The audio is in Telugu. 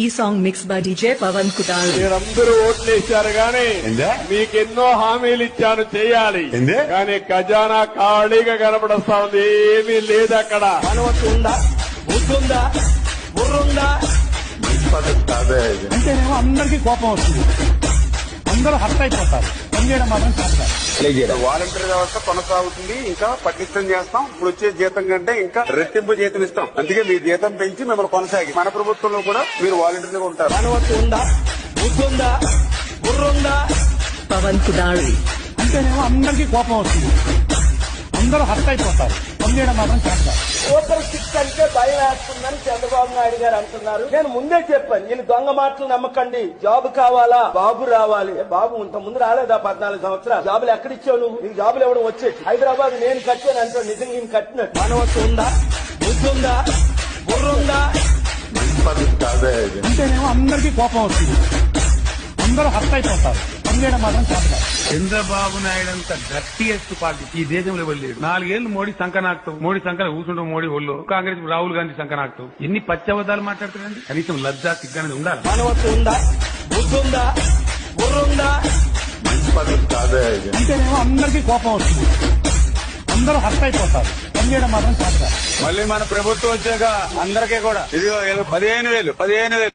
ఈ song mix by DJ Pavan Kudal. మీరందరూ ఓట్లేశారు గాని మీకెన్నో హామీలు ఇచ్చాను చేయాలి కానీ ఖజానా ఖాళీగా కనపడస్తా ఉంది. ఏమీ లేదు అక్కడ. మనవత్తు ఉందా, బుద్ధుందా, బుర్రుందా అంటేనేమో అందరికీ కోపం వస్తుంది, అందరూ హర్ట్ అయిపోతారు. పనిచేయడం మాత్రం చేస్తారు. వాలంటీర్ వ్యవస్థ కొనసాగుతుంది, ఇంకా పటిష్టం చేస్తాం. ఇప్పుడు వచ్చే జీతం కంటే ఇంకా రెట్టింపు జీతం ఇస్తాం. అందుకే మీ జీతం పెంచి మిమ్మల్ని కొనసాగి మన ప్రభుత్వంలో కూడా మీరు వాలంటీర్గా ఉంటారు. మనవత్తు ఉందా, బుద్ధుందా, బుర్రుందా పవన్ కుదాల్. అంటేనేమో అందరికీ కోపం వస్తుంది, అందరూ హర్ట్ అయిపోతారు. పనిచేయడం మాత్రం చేస్తారు. సూపర్ సిక్స్ అంటే భయం వేస్తుందని చంద్రబాబు నాయుడు గారు అంటున్నారు. నేను ముందే చెప్పాను, వీళ్ళు దొంగ మాటలు నమ్మకండి. జాబ్ కావాలా, బాబు రావాలి. బాబు ఇంత ముందు రాలేదా 14 సంవత్సరాలు? జాబులు ఎక్కడిచ్చావు నువ్వు? నీకు జాబులు ఇవ్వడం వచ్చేది. హైదరాబాద్ నేను కట్టాను అంటాడు, నిజంగా నేను కట్టినట్టు. మనవత్తు ఉందా, బుద్ధుందా, బుర్రుందా అంటేనేమో అందరికీ కోపం వస్తుంది, అందరూ హర్ట్ అయిపోతారు. పనిచేయడం మాత్రం చేస్తారు. చంద్రబాబు నాయుడు అంత గట్టియెస్ట్ పార్టీ ఈ దేశంలో వెళ్ళాడు. 4 ఏళ్లు మోడీ సంకనాక్తం, మోడీ సంకన కూర్చుంటాం, మోడీ ఒళ్ళు. కాంగ్రెస్ రాహుల్ గాంధీ సంకనాక్తం. ఎన్ని పచ్చబద్దాలు మాట్లాడుతున్నారండి. కనీసం లజ్జా సిగ్గానే ఉండాలి. మనవత్తు ఉందా, బుద్ధుందా, బుర్రుందా అంటేనేమో అందరికీ కోపం వస్తుంది, అందరూ హర్ట్ అయిపోతారు. పనిచేయడం మాత్రం చేస్తారు. మళ్ళీ మన ప్రభుత్వం వచ్చాక అందరికీ కూడా ఇది 15,000